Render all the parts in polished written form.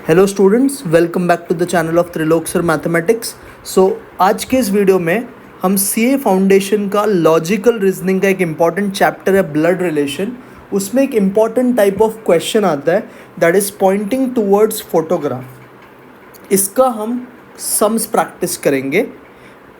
Hello students, welcome back to the channel of Trilok sir mathematics. So आज के इस video में हम सीए फाउंडेशन का लॉजिकल रीजनिंग का एक इम्पॉर्टेंट चैप्टर है ब्लड रिलेशन। उसमें एक इम्पॉर्टेंट टाइप ऑफ क्वेश्चन आता है that is pointing towards photograph. इसका हम सम्स प्रैक्टिस करेंगे।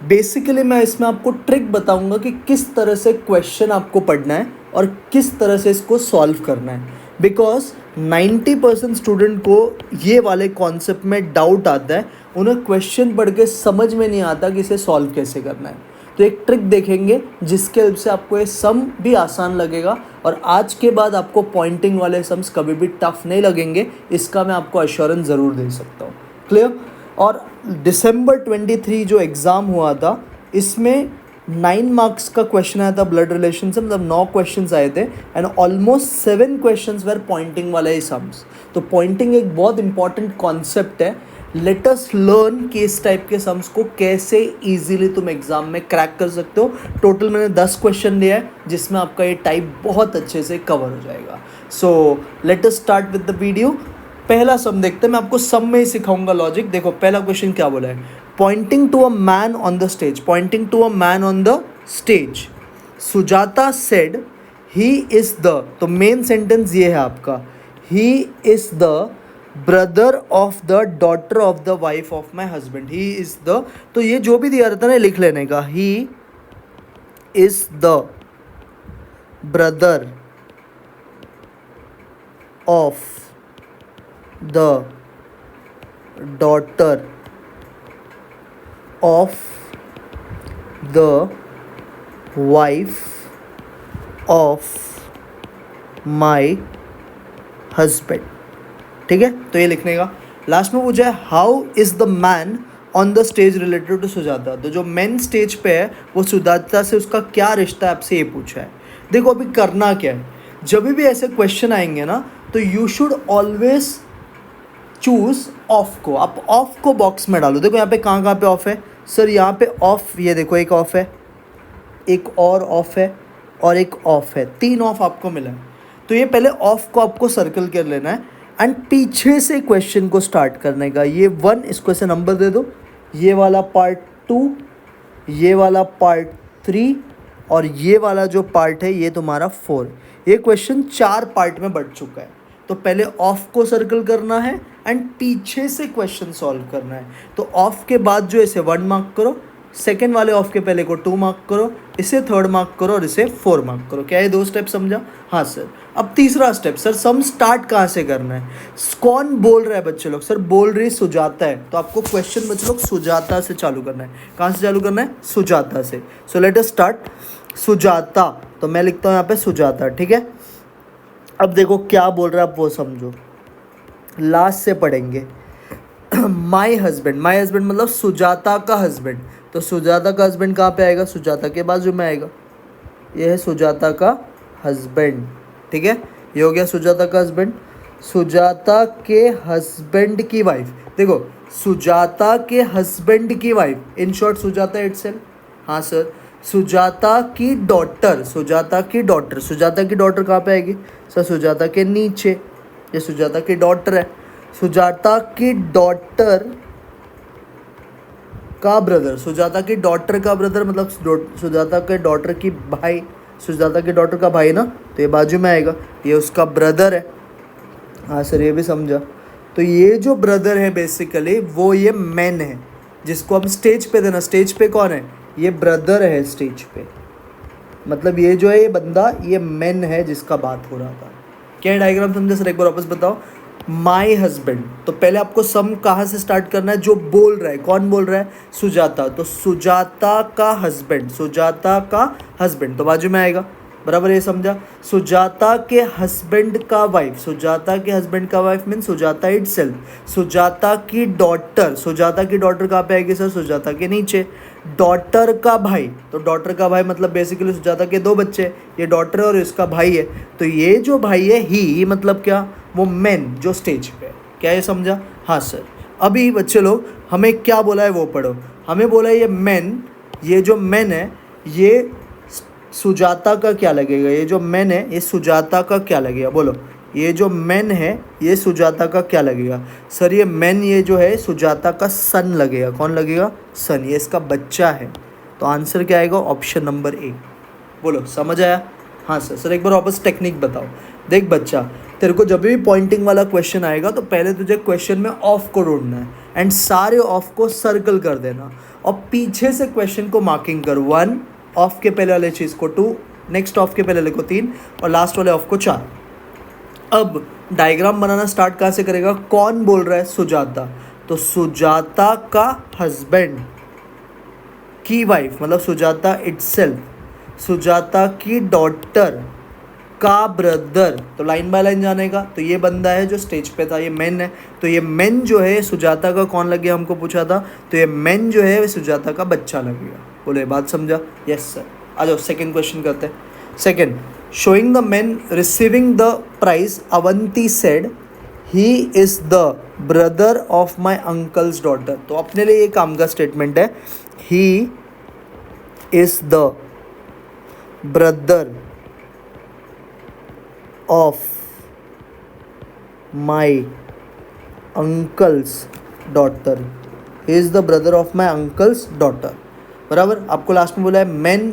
बेसिकली मैं इसमें आपको ट्रिक बताऊंगा कि किस तरह से क्वेश्चन आपको पढ़ना है और किस तरह से इसको सॉल्व करना है, बिकॉज 90% स्टूडेंट को ये वाले कॉन्सेप्ट में डाउट आता है। उन्हें क्वेश्चन पढ़ के समझ में नहीं आता कि इसे सॉल्व कैसे करना है। तो एक ट्रिक देखेंगे जिसके हेल्प से आपको ये सम भी आसान लगेगा और आज के बाद आपको पॉइंटिंग वाले सम्स कभी भी टफ नहीं लगेंगे। इसका मैं आपको एश्योरेंस ज़रूर दे सकता हूँ। क्लियर? और दिसंबर 23 जो एग्ज़ाम हुआ था इसमें 9 मार्क्स का क्वेश्चन आया था ब्लड रिलेशन से, मतलब 9 क्वेश्चंस आए थे and almost 7 questions were pointing वाले ही सम्स। तो पॉइंटिंग एक बहुत इंपॉर्टेंट कॉन्सेप्ट है। लेट अस लर्न कि इस टाइप के सम्स को कैसे इजीली तुम एग्जाम में क्रैक कर सकते हो। टोटल मैंने 10 क्वेश्चन लिया है जिसमें आपका ये टाइप बहुत अच्छे से कवर हो जाएगा। So let us start with the video. पहला सम देखते हैं। मैं आपको सम में ही सिखाऊंगा लॉजिक। देखो पहला क्वेश्चन क्या बोला है, pointing to a man on the stage. Pointing to a man on the stage, Sujata said he is the, तो मेन सेंटेंस ये है आपका, he is the brother of the daughter of the wife of my husband. He is the, तो ये जो भी दिया रहता है ना लिख लेने का, ही is the brother of the daughter of the wife of my husband। ठीक है, तो ये लिखने का। लास्ट में पूछा है how is the man on the stage related to Sujata. तो जो मेन स्टेज पे है वो सुजाता से उसका क्या रिश्ता है, आपसे ये पूछा है। देखो अभी करना क्या है, जब भी ऐसे क्वेश्चन आएंगे ना तो you should always choose of को। आप ऑफ को बॉक्स में डालो। देखो यहाँ पे कहाँ पे ऑफ है सर, यहाँ पे ऑफ, ये देखो एक ऑफ है, एक और ऑफ है और एक ऑफ है, 3 ऑफ आपको मिला है। तो ये पहले ऑफ को आपको सर्कल कर लेना है एंड पीछे से क्वेश्चन को स्टार्ट करने का। ये 1, इसको ऐसे नंबर दे दो, ये वाला पार्ट 2, ये वाला पार्ट 3 और ये वाला जो पार्ट है ये तुम्हारा 4। ये क्वेश्चन 4 पार्ट में बढ़ चुका है। तो पहले ऑफ को सर्कल करना है एंड पीछे से क्वेश्चन सॉल्व करना है। तो ऑफ के बाद जो इसे 1 मार्क करो, सेकेंड वाले ऑफ के पहले को 2 मार्क करो, इसे 3rd मार्क करो और इसे 4 मार्क करो। क्या ये 2 स्टेप समझा? हाँ सर। अब तीसरा स्टेप, सर सम स्टार्ट कहाँ से करना है? कौन बोल रहा है बच्चे लोग? सर बोल रही सुजाता है। तो आपको क्वेश्चन बच्चे लोग सुजाता से चालू करना है। कहाँ से चालू करना है? सुजाता से। So let us start. Sujata, तो मैं लिखता हूँ यहाँ पे सुजाता। ठीक है, अब देखो क्या बोल रहा है, आप वो समझो, लास्ट से पढ़ेंगे। माई हस्बैंड, माई हस्बैंड मतलब सुजाता का हस्बैंड। तो सुजाता का हस्बैंड कहाँ पे आएगा? सुजाता के बाजू में आएगा। ये है सुजाता का हस्बैंड। ठीक है, ये हो गया सुजाता का हस्बैंड। सुजाता के हस्बैंड की वाइफ, देखो सुजाता के हस्बैंड की wife, in short Sujata itself. हाँ सर। सुजाता की डॉटर, सुजाता की डॉटर, सुजाता की डॉटर कहाँ पे आएगी सर? सुजाता के नीचे। ये सुजाता की डॉटर है। सुजाता की डॉटर का ब्रदर, सुजाता की डॉटर का ब्रदर मतलब सुजाता के डॉटर की भाई, सुजाता की डॉटर का भाई ना, तो ये बाजू में आएगा, ये उसका ब्रदर है। हाँ सर, ये भी समझा। तो ये जो ब्रदर है बेसिकली वो ये मैन है जिसको हम स्टेज पे देना। स्टेज पे कौन है? ये ब्रदर है स्टेज पे, मतलब ये जो है ये बंदा ये मैन है जिसका बात हो रहा था। क्या डायग्राम समझे सर? एक बार वापस बताओ। माई हस्बैंड, तो पहले आपको सम कहाँ से स्टार्ट करना है? जो बोल रहा है, कौन बोल रहा है? सुजाता। तो सुजाता का हस्बैंड, सुजाता का हस्बैंड तो बाजू में आएगा, बराबर, ये समझा। सुजाता के हस्बैंड का वाइफ, सुजाता के हस्बैंड का wife mean Sujata itself. Sujata की डॉटर, सुजाता की डॉटर कहाँ पे आएगी सर? सुजाता के नीचे। डॉटर का भाई, तो डॉटर का भाई मतलब बेसिकली सुजाता के 2 बच्चे, ये डॉटर और इसका भाई है। तो ये जो भाई है ही मतलब क्या? वो मैन जो स्टेज पे है। क्या ये समझा? हाँ सर। अभी बच्चे लोग हमें क्या बोला है वो पढ़ो। हमें बोला है ये मैन, ये जो मैन है ये सुजाता का क्या लगेगा? ये जो मैन है ये सुजाता का क्या लगेगा? बोलो। ये जो मैन है ये सुजाता का क्या लगेगा सर? ये मैन ये जो है सुजाता का सन लगेगा। कौन लगेगा? सन। ये इसका बच्चा है। तो आंसर क्या आएगा? Option number A. बोलो समझ आया? हाँ सर। सर एक बार वापस टेक्निक बताओ। देख बच्चा, तेरे को जब भी पॉइंटिंग वाला क्वेश्चन आएगा तो पहले तुझे क्वेश्चन में ऑफ को ढूंढना है एंड सारे ऑफ को सर्कल कर देना और पीछे से क्वेश्चन को मार्किंग कर। 1 ऑफ के पहले वाले चीज़ को 2, नेक्स्ट ऑफ के पहले वाले को 3 और लास्ट वाले ऑफ को 4। अब डायग्राम बनाना स्टार्ट कहाँ से करेगा? कौन बोल रहा है? सुजाता। तो सुजाता का हस्बैंड की वाइफ मतलब सुजाता इटसेल्फ, सुजाता की डॉटर का ब्रदर। तो लाइन बाय लाइन जाने का। तो ये बंदा है जो स्टेज पे था, ये मेन है। तो ये मेन जो है सुजाता का कौन लगे? हमको पूछा था। तो ये मेन जो है सुजाता का बच्चा लगेगा। बोले बात समझा? Yes sir. आ जाओ सेकेंड क्वेश्चन करते हैं। Second, showing the men receiving the prize, Avanti said, he is the brother of my uncle's daughter. तो अपने लिए ये काम का स्टेटमेंट है। he is the brother of my uncle's daughter. he is the brother of my uncle's daughter. बराबर। आपको last में बोला है men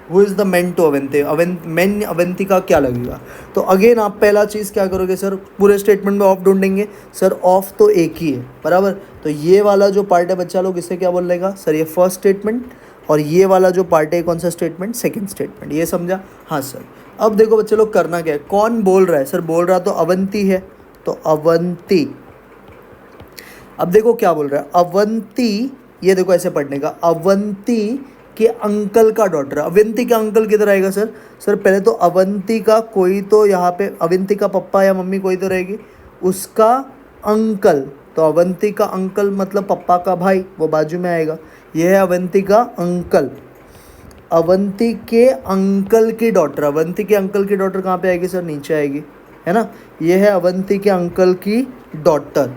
Who is the men to Avanti? Main Avanti का क्या लगेगा? तो अगेन आप पहला चीज़ क्या करोगे सर? पूरे स्टेटमेंट में ऑफ ढूंढेंगे। सर ऑफ तो एक ही है, बराबर। तो ये वाला जो पार्ट है बच्चा लोग इसे क्या बोल लेगा सर? ये फर्स्ट स्टेटमेंट। और ये वाला जो पार्ट है कौन सा स्टेटमेंट? Second statement. ये समझा? हाँ सर। अब देखो बच्चे लोग करना क्या है, कौन बोल रहा है सर? बोल रहा तो अवंती है, तो अवंती। अब देखो क्या बोल रहा है, अवंती। ये देखो ऐसे पढ़ने का, अवंती के अंकल का डॉटर। अवंती का अंकल किधर आएगा सर? सर पहले तो अवंती का कोई तो यहाँ पे अवंती का पप्पा या मम्मी कोई तो रहेगी, उसका अंकल। तो अवंती का अंकल मतलब पप्पा का भाई, वो बाजू में आएगा। ये है अवंती का अंकल। अवंती के अंकल की डॉटर। अवंती के अंकल की डॉटर कहाँ पे आएगी सर? नीचे आएगी, है ना। ये है अवंती के अंकल की डॉटर।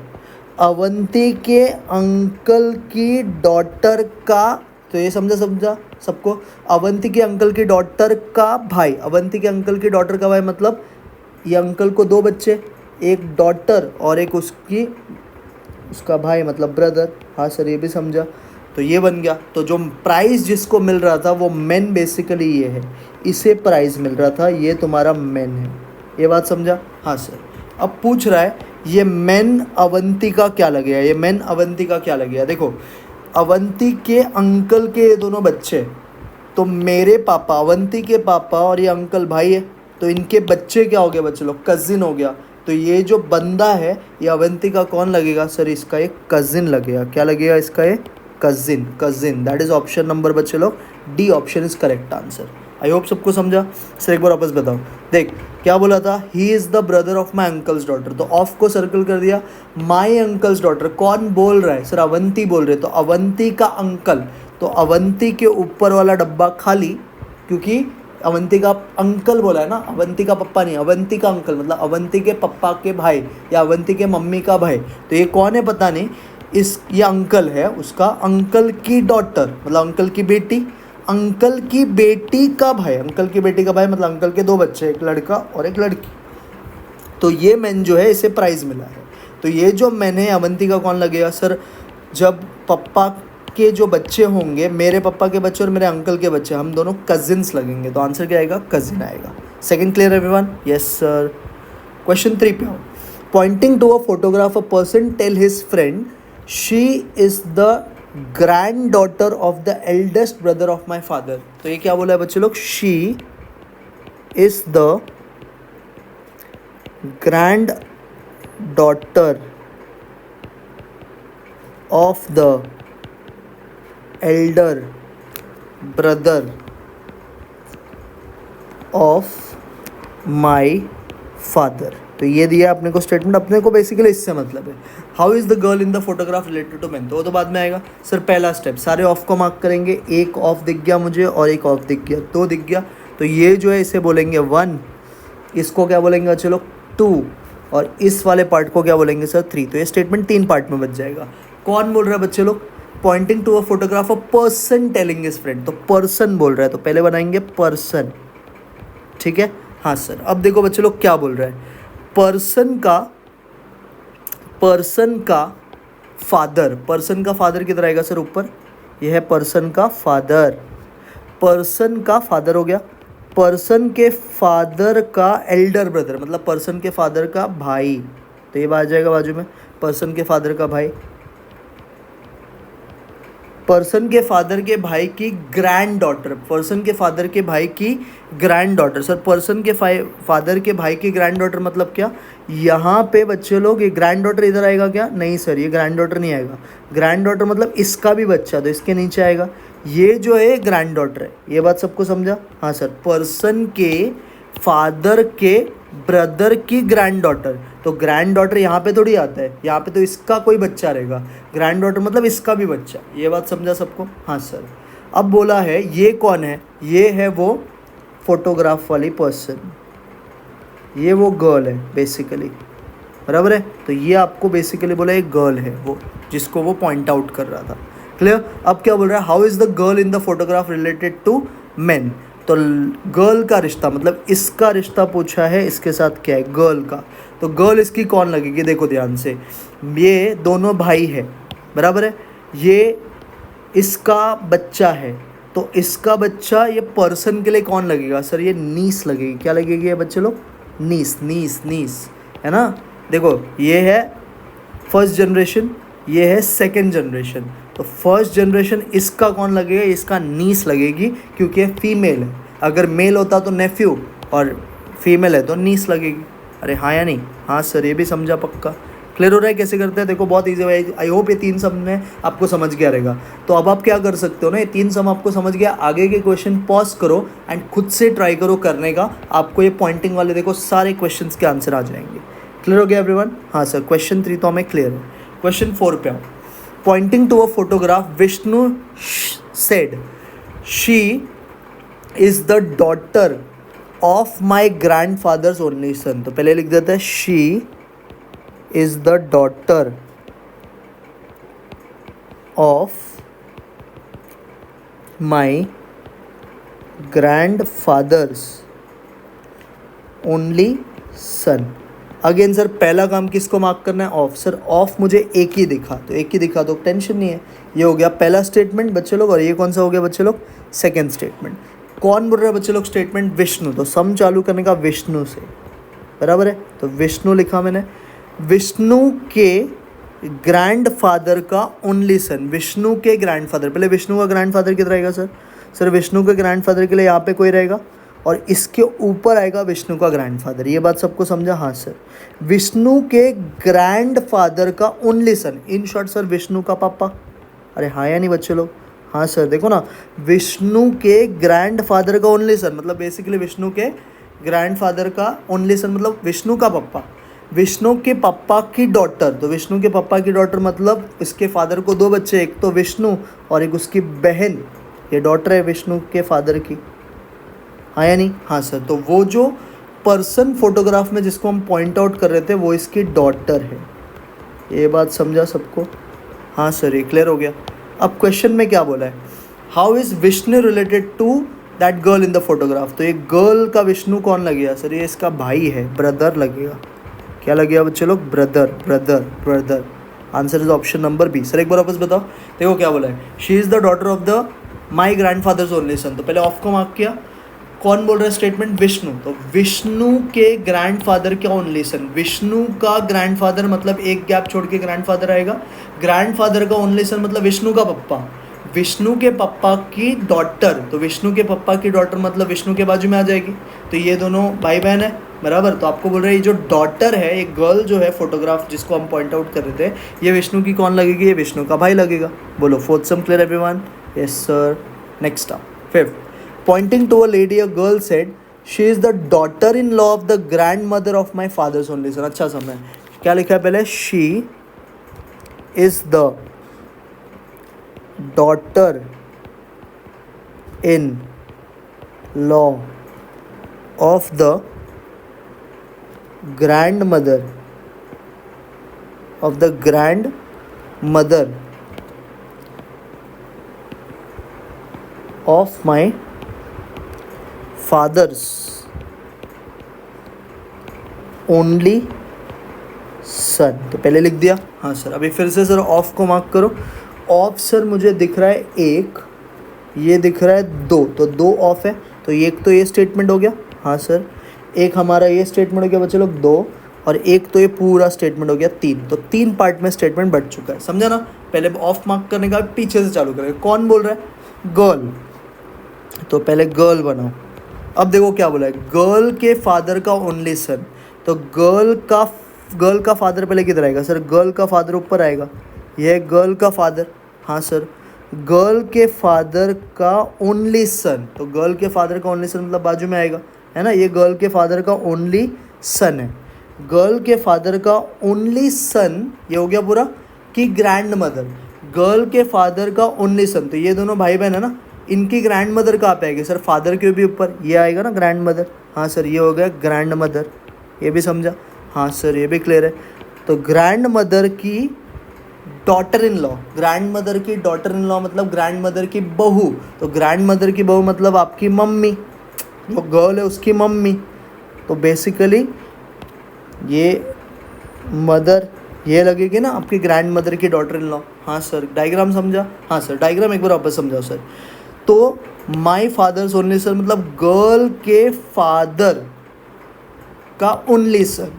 अवंती के अंकल की डॉटर का, तो ये समझा सबको। अवंती के अंकल की डॉटर का भाई। अवंती के अंकल की डॉटर का भाई मतलब ये अंकल को 2 बच्चे, एक डॉटर और एक उसका भाई मतलब ब्रदर। हाँ सर ये भी समझा। तो ये बन गया। तो जो प्राइज़ जिसको मिल रहा था वो मेन बेसिकली ये है, इसे प्राइज़ मिल रहा था, ये तुम्हारा मेन है। ये बात समझा? हाँ सर। अब पूछ रहा है ये मेन अवंती का क्या लगेगा? ये मेन अवंती का क्या लगेगा? देखो अवंती के अंकल के ये दोनों बच्चे, तो मेरे पापा अवंती के पापा और ये अंकल भाई है, तो इनके बच्चे क्या हो गए बच्चे लोग? कज़िन हो गया। तो ये जो बंदा है ये अवंती का कौन लगेगा सर? इसका एक कज़िन लगेगा। क्या लगेगा इसका? एक cousin. That is option number बच्चे लोग D option is correct answer. I hope सबको समझा। सर एक बार वापस बताओ। देख क्या बोला था? He is the brother of my uncle's daughter. तो ऑफ को सर्कल कर दिया। माई अंकल्स डॉटर कौन बोल रहा है सर? अवंती बोल रहे। तो अवंती का अंकल, तो अवंती के ऊपर वाला डब्बा खाली, क्योंकि अवंती का अंकल बोला है ना, अवंती का पप्पा नहीं, अवंती का अंकल मतलब अवंती के पप्पा के भाई या अवंती के मम्मी का भाई। तो ये कौन है पता नहीं। ये अंकल है, उसका अंकल की डॉटर मतलब अंकल की बेटी, अंकल की बेटी का भाई। अंकल की बेटी का भाई मतलब अंकल के 2 बच्चे, एक लड़का और एक लड़की। तो ये मैन जो है इसे प्राइज़ मिला है। तो ये जो मैन है अवंती का कौन लगेगा सर? जब पप्पा के जो बच्चे होंगे, मेरे पापा के बच्चे और मेरे अंकल के बच्चे, हम दोनों कजिन्स लगेंगे। तो आंसर क्या आएगा? कजिन आएगा। Second clear everyone? Yes sir. Question 3 पे आओ। Pointing to a photograph, a person tell his friend she is the granddaughter of the eldest brother of my father. तो ये क्या बोला है बच्चे लोग? She is the granddaughter of the elder brother of my father. तो ये दिया अपने को स्टेटमेंट। अपने को बेसिकली इससे मतलब है how is the girl in the photograph related to man. तो वो तो बाद में आएगा सर। पहला स्टेप सारे ऑफ को मार्क करेंगे। एक ऑफ दिख गया मुझे और एक ऑफ दिख गया, 2 दिख गया। तो ये जो है इसे बोलेंगे 1, इसको क्या बोलेंगे चलो 2, और इस वाले पार्ट को क्या बोलेंगे सर? 3। तो ये स्टेटमेंट 3 पार्ट में बच जाएगा। कौन बोल रहा है बच्चे लोग? Pointing to a photograph, a person telling his friend. तो पर्सन बोल रहा है, तो पहले बनाएंगे पर्सन। ठीक है? हाँ सर। अब देखो बच्चे लोग क्या बोल रहा है। पर्सन का फादर किधर आएगा सर? ऊपर। यह है पर्सन का फादर। पर्सन का फादर हो गया। पर्सन के फादर का एल्डर ब्रदर, मतलब पर्सन के फादर का भाई, तो ये आ जाएगा बाजू में, पर्सन के फादर का भाई। पर्सन के फादर के भाई की ग्रैंड डॉटर, पर्सन के फादर के भाई की ग्रैंड डॉटर। सर पर्सन के फादर के भाई की ग्रैंड डॉटर मतलब क्या? यहाँ पे बच्चे लोग ये ग्रैंड डॉटर इधर आएगा क्या? नहीं सर, ये ग्रैंड डॉटर नहीं आएगा। ग्रैंड डॉटर मतलब इसका भी बच्चा, तो इसके नीचे आएगा। ये जो है ग्रैंड डॉटर है। ये बात सबको समझा? हाँ सर, पर्सन के फादर के ब्रदर की ग्रैंड डॉटर, तो ग्रैंड डॉटर यहाँ पे थोड़ी आता है, यहाँ पे तो इसका कोई बच्चा रहेगा। ग्रैंड डॉटर मतलब इसका भी बच्चा। ये बात समझा सबको? हाँ सर। अब बोला है ये कौन है? ये है वो फोटोग्राफ वाली पर्सन, ये वो गर्ल है बेसिकली, बराबर है। तो ये आपको बेसिकली बोला एक गर्ल है वो, जिसको वो पॉइंट आउट कर रहा था। क्लियर? अब क्या बोल रहा है? How is the girl in the photograph related to man? तो गर्ल का रिश्ता मतलब इसका रिश्ता पूछा है, इसके साथ क्या है? गर्ल का। तो गर्ल इसकी कौन लगेगी? देखो ध्यान से, ये दोनों भाई है, बराबर है। ये इसका बच्चा है, तो इसका बच्चा ये पर्सन के लिए कौन लगेगा सर? ये नीस लगेगी। क्या लगेगी ये बच्चे लोग? नीस, नीस, नीस, है ना। देखो ये है फर्स्ट जनरेशन, ये है सेकंड जनरेशन। तो फर्स्ट जनरेशन इसका कौन लगेगा? इसका नीस लगेगी, क्योंकि ये फीमेल है। अगर मेल होता तो नेफ्यू, और फीमेल है तो नीस लगेगी। अरे हाँ या नहीं? हाँ सर, ये भी समझा पक्का? क्लियर हो रहा है कैसे करते हैं? देखो बहुत ईजी है। आई होप ये 3 सम में आपको समझ गया रहेगा। तो अब आप क्या कर सकते हो ना, ये 3 सम आपको समझ गया, आगे के क्वेश्चन पॉज करो एंड खुद से ट्राई करो करने का। आपको ये पॉइंटिंग वाले देखो सारे क्वेश्चंस के आंसर आ जाएंगे। क्लियर हो गया एवरीवन? हाँ सर, क्वेश्चन 3 तो हमें क्लियर है। क्वेश्चन 4 पे आओ। Pointing to a photograph, Vishnu said she is the daughter of my grandfather's only son. तो पहले लिख देते हैं she is the daughter of my grandfather's only son. Again sir, पहला काम किसको मार्क करना है? ऑफ। सर ऑफ मुझे एक ही दिखा, तो एक ही दिखा तो टेंशन नहीं है। ये हो गया पहला स्टेटमेंट बच्चे लोग, और ये कौन सा हो गया बच्चे लोग? Second statement. कौन बोल रहा है बच्चे लोग स्टेटमेंट? विष्णु। तो सम चालू करने का विष्णु से, बराबर है। तो विष्णु लिखा मैंने। विष्णु के ग्रैंड फादर का ओनली सन, विष्णु के ग्रैंड फादर। पहले विष्णु का ग्रैंड फादर किधर रहेगा सर? सर विष्णु के ग्रैंड फादर के लिए यहाँ पे कोई रहेगा, और इसके ऊपर आएगा विष्णु का ग्रैंडफादर। ये बात सबको समझा? हाँ सर। विष्णु के ग्रैंडफादर का only son, in short sir Vishnu का पापा। अरे हाँ या नहीं बच्चे लोग? हाँ सर। देखो ना, विष्णु के ग्रैंडफादर का ओनली सन मतलब बेसिकली विष्णु के ग्रैंडफादर का ओनली सन मतलब विष्णु का पापा। विष्णु के पापा की डॉटर, तो विष्णु के पापा की डॉटर मतलब इसके फादर को 2 बच्चे, एक तो विष्णु और एक उसकी बहन। ये डॉटर है विष्णु के फादर की। हाँ या नहीं? हाँ सर। तो वो जो पर्सन फोटोग्राफ में जिसको हम पॉइंट आउट कर रहे थे वो इसकी डॉटर है। ये बात समझा सबको? हाँ सर, ये क्लियर हो गया। अब क्वेश्चन में क्या बोला है? How is Vishnu related to that girl in the photograph. तो ये गर्ल का विष्णु कौन लगेगा सर? ये इसका भाई है, ब्रदर लगेगा। क्या लगेगा बच्चे लोग? Brother, brother, brother. Answer is option number B. Sir एक बार वापस बताओ। देखो क्या बोला है, she is the daughter of the my grandfather's only son. तो पहले ऑफ को मार्क किया। कौन बोल रहा है स्टेटमेंट? विष्णु। तो विष्णु के ग्रैंडफादर क्या ओनली सन? विष्णु का ग्रैंडफादर मतलब एक गैप छोड़ के ग्रैंडफादर आएगा। ग्रैंडफादर का ओनली सन मतलब विष्णु का पप्पा। विष्णु के पप्पा की डॉटर, तो विष्णु के पप्पा की डॉटर मतलब विष्णु के बाजू में आ जाएगी। तो ये दोनों भाई बहन है, बराबर। तो आपको बोल रहे हैं ये जो डॉटर है, एक गर्ल जो है फोटोग्राफ जिसको हम पॉइंट आउट कर रहे थे, ये विष्णु की कौन लगेगी? ये विष्णु का भाई लगेगा। बोलो fourth some clear everyone? Yes sir. Next up fifth. Pointing to a lady, a girl said, she is the daughter-in-law of the grandmother of my father's only son. अच्छा समय क्या लिखा है पहले? She is the daughter-in-law of the grandmother of my father's only son, तो पहले लिख दिया। हाँ सर, अभी फिर से सर ऑफ को मार्क करो। ऑफ सर मुझे दिख रहा है 1, ये दिख रहा है 2, तो 2 ऑफ है, तो एक तो ये स्टेटमेंट हो गया। हाँ सर, एक हमारा ये स्टेटमेंट हो गया बच्चे लोग 2, और एक तो ये पूरा स्टेटमेंट हो गया 3, तो 3 पार्ट में स्टेटमेंट बढ़ चुका है, समझा ना। पहले ऑफ मार्क करने का पीछे से चालू करेंगे। कौन बोल रहा है? गर्ल, तो पहले गर्ल बनाओ। अब देखो क्या बोला है, गर्ल के फादर का ओनली सन, तो गर्ल का फादर पहले किधर आएगा सर? गर्ल का फादर ऊपर आएगा, यह है गर्ल का फादर। हाँ सर, गर्ल के फादर का ओनली सन, तो गर्ल के फादर का ओनली सन मतलब बाजू में आएगा, है ना। ये गर्ल के फादर का ओनली सन है। गर्ल के फादर का ओनली सन, ये हो गया पूरा कि ग्रैंड मदर। गर्ल के फादर का ओनली सन, तो ये दोनों भाई बहन है ना, इनकी ग्रैंड मदर कहाँ पे आएगी सर? फादर के भी ऊपर ये आएगा ना, ग्रैंड मदर। हाँ सर, ये हो गया ग्रैंड मदर, ये भी समझा। हाँ सर, ये भी क्लियर है। तो ग्रैंड मदर की daughter in law, grand mother की डॉटर इन लॉ मतलब ग्रैंड मदर की बहू, तो ग्रैंड मदर की बहू मतलब आपकी मम्मी, जो गर्ल है उसकी मम्मी। तो बेसिकली ये मदर ये लगेगी ना आपकी ग्रैंड मदर की डॉटर इन लॉ। हाँ सर, डायग्राम समझा? हाँ सर, डायग्राम एक बार वापस समझाओ सर। तो माई फादर्स ओनली सन मतलब गर्ल के फादर का ओनली सन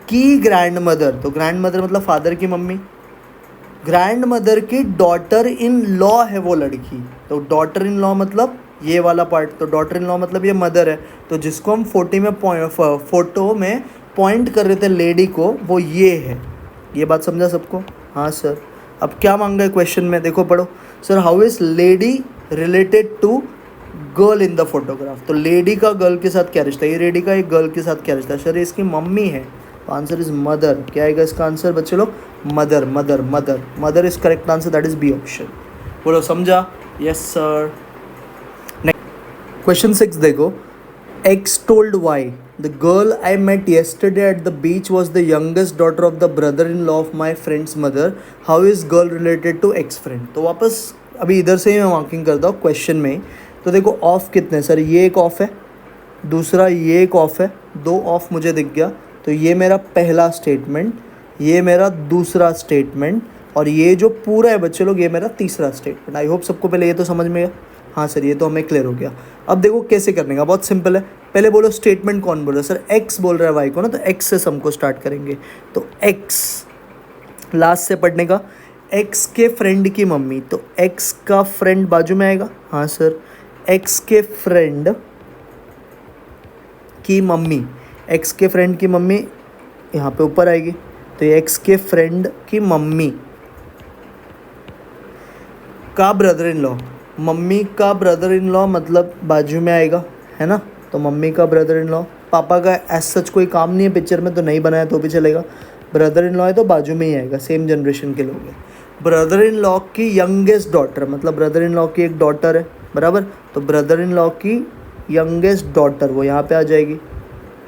की ग्रैंड मदर, तो ग्रैंड मदर मतलब फादर की मम्मी। ग्रैंड मदर की डॉटर इन लॉ है वो लड़की, तो डॉटर इन लॉ मतलब ये वाला पार्ट, तो डॉटर इन लॉ मतलब ये मदर है। तो जिसको हम फोटो में पॉइंट कर रहे थे लेडी को, वो ये है। ये बात समझा सबको? हाँ सर। अब क्या मांगा है क्वेश्चन में, देखो पढ़ो sir. How is lady related to girl in the photograph, तो लेडी का गर्ल के साथ क्या रिश्ता है? ये लेडी का एक गर्ल के साथ क्या रिश्ता है सर? इसकी मम्मी है, तो आंसर इज मदर। क्या आएगा इसका आंसर बच्चे लोग? Mother, mother, mother, mother is correct answer, that is B option. बोलो समझा? Yes sir. क्वेश्चन 6 देखो। X told Y, the girl I met yesterday at the beach was the youngest daughter of the brother-in-law of my friend's mother. How is girl related to X friend? तो वापस अभी इधर से ही मैं marking करता हूँ question में ही। तो देखो ऑफ कितने सर? ये एक ऑफ है, दूसरा ये एक ऑफ है, 2 ऑफ मुझे दिख गया। तो ये मेरा पहला स्टेटमेंट, ये मेरा दूसरा स्टेटमेंट, और ये जो पूरा है बच्चे लोग ये मेरा तीसरा स्टेटमेंट। आई होप सबको पहले ये तो समझ में गया। हाँ सर, ये तो हमें क्लियर हो गया। अब देखो कैसे करने का, बहुत सिंपल है। पहले बोलो स्टेटमेंट कौन बोल रहा है सर? एक्स बोल रहा है वाई को ना, तो एक्स से सम को स्टार्ट करेंगे। तो एक्स लास्ट से पढ़ने का, एक्स के फ्रेंड की मम्मी, तो एक्स का फ्रेंड बाजू में आएगा। हाँ सर, एक्स के फ्रेंड की मम्मी, एक्स के फ्रेंड की मम्मी यहाँ पे ऊपर आएगी, तो ये एक्स के फ्रेंड की मम्मी का ब्रदर इन लॉ, मम्मी का ब्रदर इन लॉ मतलब बाजू में आएगा, है ना। तो मम्मी का ब्रदर इन लॉ, पापा का एज सच कोई काम नहीं है पिक्चर में, तो नहीं बनाया तो भी चलेगा। ब्रदर इन लॉ है तो बाजू में ही आएगा, सेम जनरेशन के लोग हैं। ब्रदर इन लॉ की यंगेस्ट डॉटर मतलब ब्रदर इन लॉ की एक डॉटर है, बराबर। तो ब्रदर इन लॉ की यंगेस्ट डॉटर वो यहाँ पे आ जाएगी।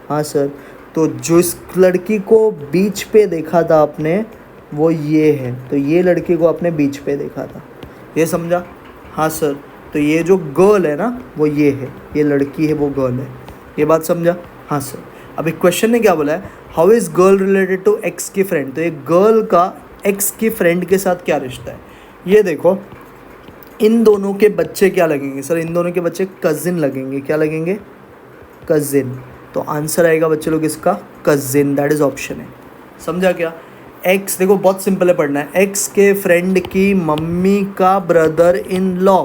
हाँ सर, तो जो इस लड़की को बीच पे देखा था आपने वो ये है, तो ये लड़की को आपने बीच पे देखा था, ये समझा? हाँ सर, तो ये जो गर्ल है ना वो ये है, ये लड़की है वो गर्ल है, ये बात समझा? हाँ सर। अभी क्वेश्चन ने क्या बोला है, how is girl related to X की फ्रेंड, तो ये गर्ल का एक्स की फ्रेंड के साथ क्या रिश्ता है? ये देखो, इन दोनों के बच्चे क्या लगेंगे सर? इन दोनों के बच्चे कज़िन लगेंगे। क्या लगेंगे? कज़िन। तो आंसर आएगा बच्चे लोग इसका कज़िन, दैट इज़ ऑप्शन है। समझा क्या? एक्स देखो बहुत सिंपल है पढ़ना है। एक्स के फ्रेंड की मम्मी का ब्रदर इन लॉ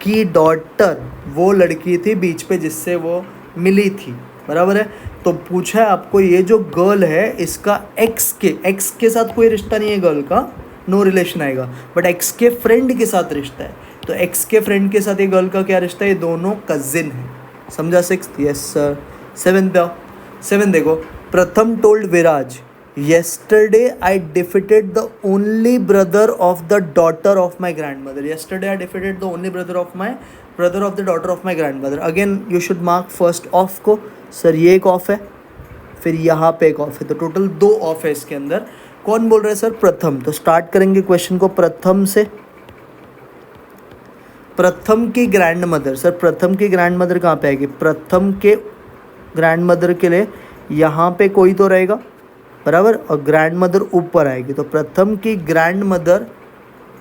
की डॉटर वो लड़की थी बीच पे जिससे वो मिली थी, बराबर है। तो पूछा है आपको ये जो गर्ल है इसका एक्स के साथ कोई रिश्ता नहीं है, गर्ल का नो रिलेशन आएगा, बट एक्स के फ्रेंड के साथ रिश्ता है। तो एक्स के फ्रेंड के साथ ये गर्ल का क्या रिश्ता है? ये दोनों कजिन है। समझा? 6th? Yes sir. 7th पे आओ। 7 देखो। प्रथम told Viraj, yesterday I defeated the only brother of the daughter of my grandmother. Yesterday I defeated the only brother of the daughter of my grandmother. Again you should mark first off को। Sir ये एक of है, फिर यहाँ पे एक of है, तो टोटल 2 ऑफ है इसके अंदर। कौन बोल रहा है सर? प्रथम। तो स्टार्ट करेंगे क्वेश्चन को प्रथम से। प्रथम की ग्रैंड मदर, सर प्रथम की ग्रैंड मदर कहाँ पे आएगी? प्रथम के ग्रैंड मदर के लिए यहाँ पे कोई तो रहेगा बराबर, और ग्रैंड मदर ऊपर आएगी। तो प्रथम की ग्रैंड मदर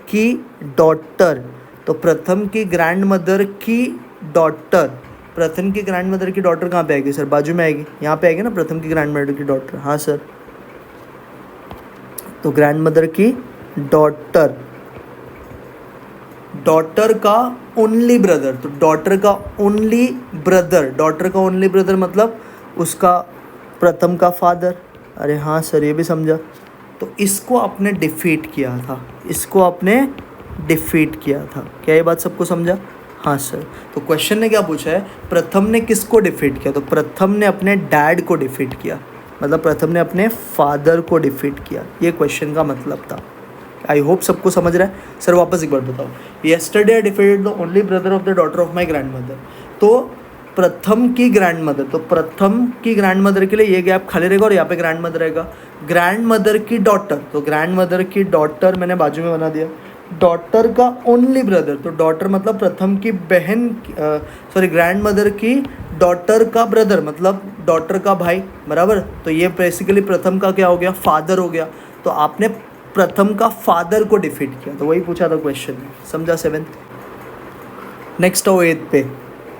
की डॉटर, तो प्रथम की ग्रैंड मदर की डॉटर, प्रथम की ग्रैंड मदर की डॉटर कहाँ पे आएगी सर? बाजू में आएगी, यहाँ पे आएगी ना प्रथम की ग्रैंड मदर की डॉटर। हाँ सर, तो ग्रैंड मदर की डॉटर, डॉटर का ओनली ब्रदर, तो डॉटर का ओनली ब्रदर, डॉटर का ओनली ब्रदर मतलब उसका प्रथम का फादर। अरे हाँ सर, ये भी समझा। तो इसको आपने डिफीट किया था, इसको आपने डिफीट किया था। क्या ये बात सबको समझा? हाँ सर। तो क्वेश्चन ने क्या पूछा है, प्रथम ने किसको डिफीट किया? तो प्रथम ने अपने डैड को डिफीट किया, मतलब प्रथम ने अपने फादर को डिफीट किया। ये क्वेश्चन का मतलब था। आई होप सबको समझ रहा है। सर वापस एक बार बताओ, yesterday I defeated the only brother of the daughter of my grand mother. तो प्रथम की ग्रैंड मदर, तो प्रथम की ग्रैंड मदर के लिए ये गैप खाली रहेगा और यहाँ पे ग्रैंड मदर रहेगा। ग्रैंड मदर की डॉटर, तो ग्रैंड मदर की डॉटर मैंने बाजू में बना दिया। डॉटर का ओनली ब्रदर, तो डॉटर मतलब प्रथम की बहन, सॉरी ग्रैंड मदर की डॉटर का ब्रदर मतलब डॉटर का भाई, बराबर। तो ये बेसिकली प्रथम का क्या हो गया? फादर हो गया। तो आपने प्रथम का फादर को डिफीट किया, तो वही पूछा था क्वेश्चन में, समझा? 7th। नेक्स्ट आओ 8th पे।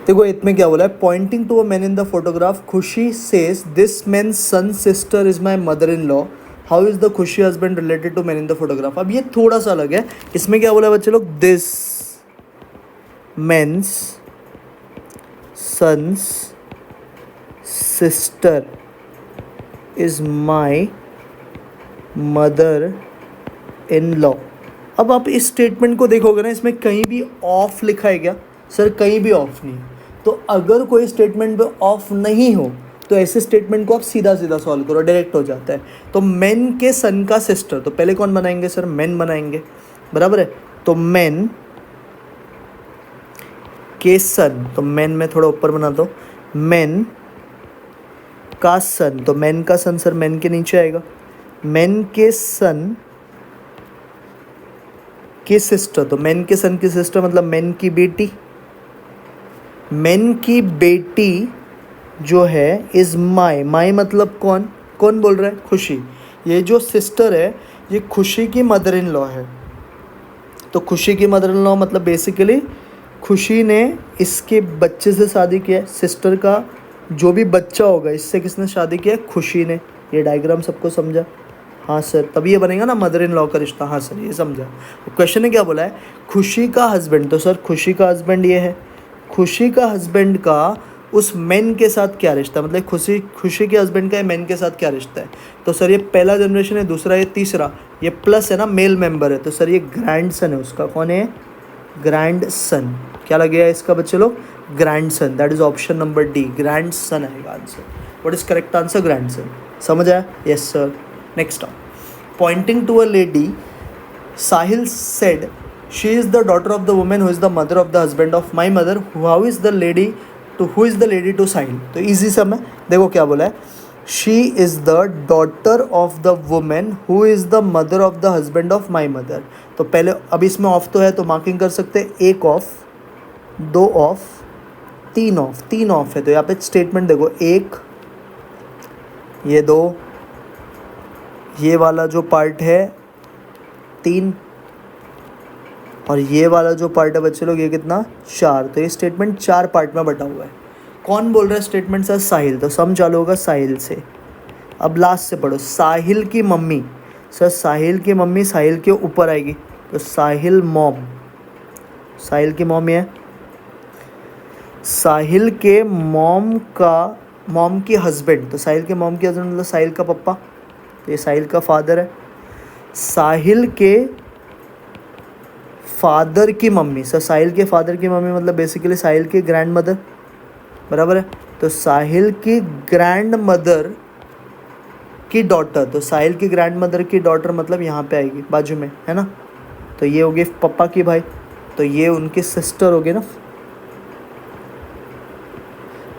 देखो 8th में क्या बोला है, pointing to a man in the photograph, Khushi says this man son sister is my mother in law, how is the Khushi husband related to man in the photograph. अब ये थोड़ा सा अलग है, इसमें क्या बोला है बच्चे लोग, this man's sons sister is my mother in law. अब आप इस स्टेटमेंट को देखोगे ना, इसमें कहीं भी ऑफ लिखा है क्या? सर कहीं भी ऑफ नहीं है। तो अगर कोई स्टेटमेंट पे ऑफ नहीं हो तो ऐसे स्टेटमेंट को आप सीधा सीधा सॉल्व करो, डायरेक्ट हो जाता है। तो मेन के सन का सिस्टर, तो पहले कौन बनाएंगे सर? मेन बनाएंगे, बराबर है। तो मेन के सन, तो मेन में थोड़ा ऊपर बना दो, मेन का सन, तो मेन का सन सर मेन के नीचे आएगा। मेन के सन की सिस्टर, तो मेन के सन की सिस्टर मतलब मेन की बेटी। मेन की बेटी जो है इज माई, माई मतलब कौन? कौन बोल रहा है? खुशी। ये जो सिस्टर है ये खुशी की मदर इन लॉ है। तो खुशी की मदर इन लॉ मतलब बेसिकली खुशी ने इसके बच्चे से शादी किया है। सिस्टर का जो भी बच्चा होगा इससे किसने शादी किया है? खुशी ने। ये डायग्राम सबको समझा? हाँ सर, तभी ये बनेगा ना मदर इन लॉ का रिश्ता। हाँ सर, ये समझा। क्वेश्चन ने क्या बोला है, खुशी का हस्बैंड, तो सर खुशी का हस्बैंड ये है। खुशी का हस्बैंड का उस मैन के साथ क्या रिश्ता है, मतलब खुशी के हस्बैंड का मैन के साथ क्या रिश्ता है? तो सर ये पहला जनरेशन है, दूसरा ये तीसरा, ये प्लस है ना, मेल मेंबर है। तो सर ये ग्रैंड सन है उसका। कौन है? Grand son. क्या लगेगा इसका बच्चे लोग? Grand son. That is option number D, grand son आएगा answer. What is correct answer? Grand son. समझ आया? Yes sir. Next on, pointing to a lady, Sahil said she is the daughter of the women who is the mother of the husband of my mother, how is the lady to, who is the lady to Sahil. तो easy सम है, देखो क्या बोला है, she is the daughter of the women who is the mother of the husband of my mother. तो पहले अब इसमें ऑफ तो है तो मार्किंग कर सकते हैं, एक ऑफ, दो ऑफ, तीन ऑफ, तीन ऑफ है। तो यहाँ पे स्टेटमेंट देखो, एक, ये दो, ये वाला जो पार्ट है तीन, और ये वाला जो पार्ट है बच्चे लोग ये कितना? चार। तो ये स्टेटमेंट चार पार्ट में बटा हुआ है। कौन बोल रहा है स्टेटमेंट? सर साहिल। तो सम चालू होगा साहिल से। अब लास्ट से पढ़ो, साहिल की मम्मी, सर साहिल की मम्मी साहिल के ऊपर आएगी, तो साहिल मॉम, साहिल की मॉम है। साहिल के मॉम का, मॉम की हस्बैंड, तो साहिल के मॉम की हस्बैंड मतलब साहिल का पप्पा, तो ये साहिल का फादर है। साहिल के फादर की मम्मी, सर साहिल के फादर की मम्मी मतलब बेसिकली साहिल की ग्रैंड मदर, बराबर है। तो साहिल की ग्रैंड मदर की डॉटर, तो साहिल की ग्रैंड मदर की डॉटर मतलब यहाँ पे आएगी बाजू में, है ना। तो ये होगी पापा की भाई, तो ये उनकी सिस्टर होगी ना,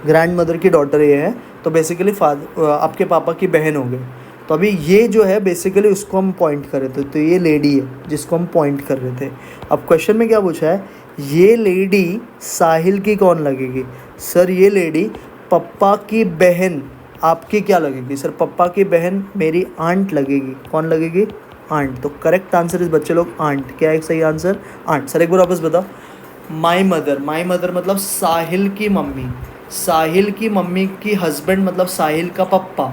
ग्रैंड मदर की डॉटर ये है। तो बेसिकली फादर आपके पापा की बहन हो गई। तो अभी ये जो है बेसिकली उसको हम पॉइंट कर रहे थे, तो ये लेडी है जिसको हम पॉइंट कर रहे थे। अब क्वेश्चन में क्या पूछा है, ये लेडी साहिल की कौन लगेगी? सर ये लेडी पप्पा की बहन आपकी क्या लगेगी सर? पप्पा की बहन मेरी आंट लगेगी। कौन लगेगी? आंट। तो करेक्ट आंसर इस बच्चे लोग आंट। क्या है सही आंसर? आंट। सर एक बार वापस बताओ। माई मदर, माई मदर मतलब साहिल की मम्मी, साहिल की मम्मी की हस्बैंड मतलब साहिल का पप्पा,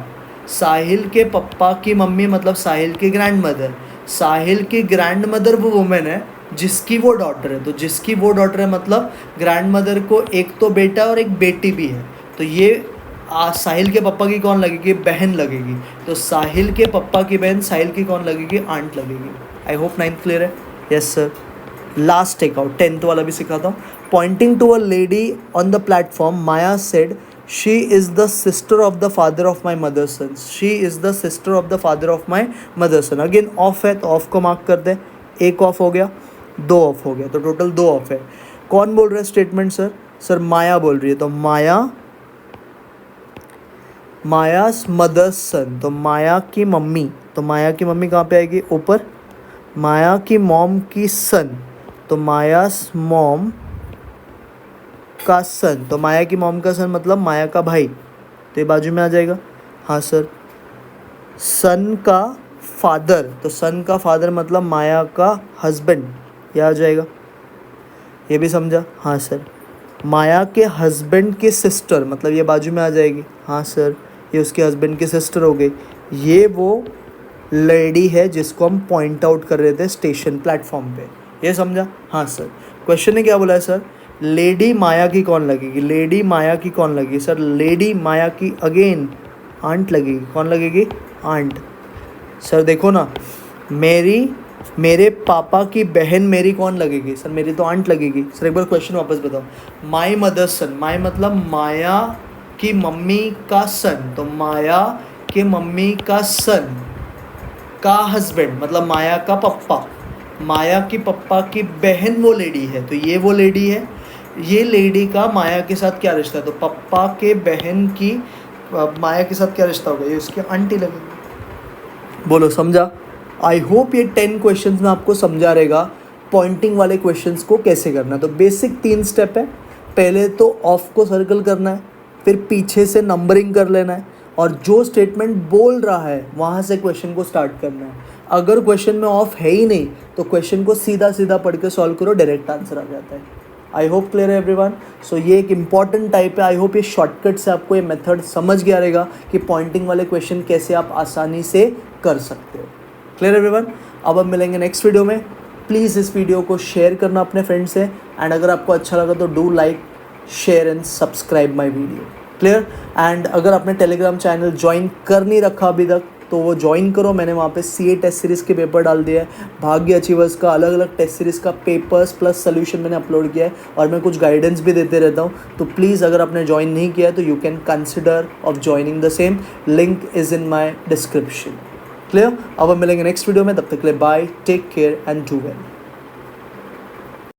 साहिल के पप्पा की मम्मी मतलब साहिल की ग्रैंड मदर, साहिल की ग्रैंड मदर वो वुमेन है जिसकी वो डॉटर है, तो जिसकी वो डॉटर है मतलब ग्रैंड मदर को एक तो बेटा और एक बेटी भी है, तो ये साहिल के पापा की कौन लगेगी? बहन लगेगी। तो साहिल के पापा की बहन साहिल की कौन लगेगी? आंट लगेगी। आई होप 9th क्लियर है। Yes sir. Last take out 10th वाला भी सिखाता हूँ। Pointing to a lady on the platform, Maya said she is the sister of the father of my mother son. She is the sister of the father of my mother son. Again of है तो of को mark कर दे। एक of हो गया, दो of हो गया, तो टोटल दो ऑफ है। कौन बोल रहा है स्टेटमेंट सर? सर माया बोल रही है। तो मायास मदर्स सन, तो माया की मम्मी, तो माया की मम्मी कहाँ पे आएगी? ऊपर। माया की मॉम की सन, तो मायास मॉम का सन, तो माया की मॉम का सन मतलब माया का भाई, तो ये बाजू में आ जाएगा। हाँ सर। सन का फादर, तो सन का फादर मतलब माया का हस्बैंड, ये आ जाएगा। ये भी समझा? हाँ सर। माया के हस्बैंड की सिस्टर मतलब ये बाजू में आ जाएगी। हाँ सर। ये उसके हस्बैंड की सिस्टर हो गई। ये वो लेडी है जिसको हम पॉइंट आउट कर रहे थे स्टेशन प्लेटफॉर्म पे, ये समझा? हाँ सर। क्वेश्चन ने क्या बोला है सर? लेडी माया की कौन लगेगी? लेडी माया की कौन लगेगी सर? लेडी माया की अगेन आंट लगेगी। कौन लगेगी? आंट। सर देखो ना, मेरे पापा की बहन मेरी कौन लगेगी? सर मेरी तो आंट लगेगी। सर एक बार क्वेश्चन वापस बताओ। माई मदर्स सन, माई मतलब माया की मम्मी का सन, तो माया के मम्मी का सन का हस्बैंड मतलब माया का पप्पा, माया की पप्पा की बहन वो लेडी है, तो ये वो लेडी है। ये लेडी का माया के साथ क्या रिश्ता है? तो पप्पा के बहन की माया के साथ क्या रिश्ता होगा? ये उसकी आंटी लगेगी। बोलो समझा? आई होप ये 10 क्वेश्चंस में आपको समझा रहेगा पॉइंटिंग वाले क्वेश्चंस को कैसे करना है। तो बेसिक 3 स्टेप है। पहले तो ऑफ को सर्कल करना है, फिर पीछे से नंबरिंग कर लेना है, और जो स्टेटमेंट बोल रहा है वहाँ से क्वेश्चन को स्टार्ट करना है। अगर क्वेश्चन में ऑफ है ही नहीं तो क्वेश्चन को सीधा सीधा पढ़ के सॉल्व करो, डायरेक्ट आंसर आ जाता है। आई होप क्लियर है एवरीवन। सो ये एक इंपॉर्टेंट टाइप है। आई होप ये शॉर्टकट से आपको ये मेथड समझ गया रहेगा कि पॉइंटिंग वाले क्वेश्चन कैसे आप आसानी से कर सकते हो। Clear everyone. अब हम मिलेंगे नेक्स्ट वीडियो में। प्लीज़ इस वीडियो को शेयर करना अपने फ्रेंड से, एंड अगर आपको अच्छा लगा तो do like, share and subscribe my video. Clear. And अगर आपने टेलीग्राम चैनल ज्वाइन कर नहीं रखा अभी तक तो वो ज्वाइन करो। मैंने वहाँ पे CA टेस्ट सीरीज़ के पेपर डाल दिया है, भाग्य अचीवर्स का अलग अलग टेस्ट सीरीज़ का पेपर्स प्लस सोल्यूशन मैंने अपलोड किया है, और मैं कुछ गाइडेंस भी देते रहता हूँ। तो प्लीज़ अगर आपने ज्वाइन नहीं किया है तो you can consider of joining the same. Link is in my description. Clear. अब हम मिलेंगे नेक्स्ट वीडियो में, तब तक के लिए bye, take care and do well.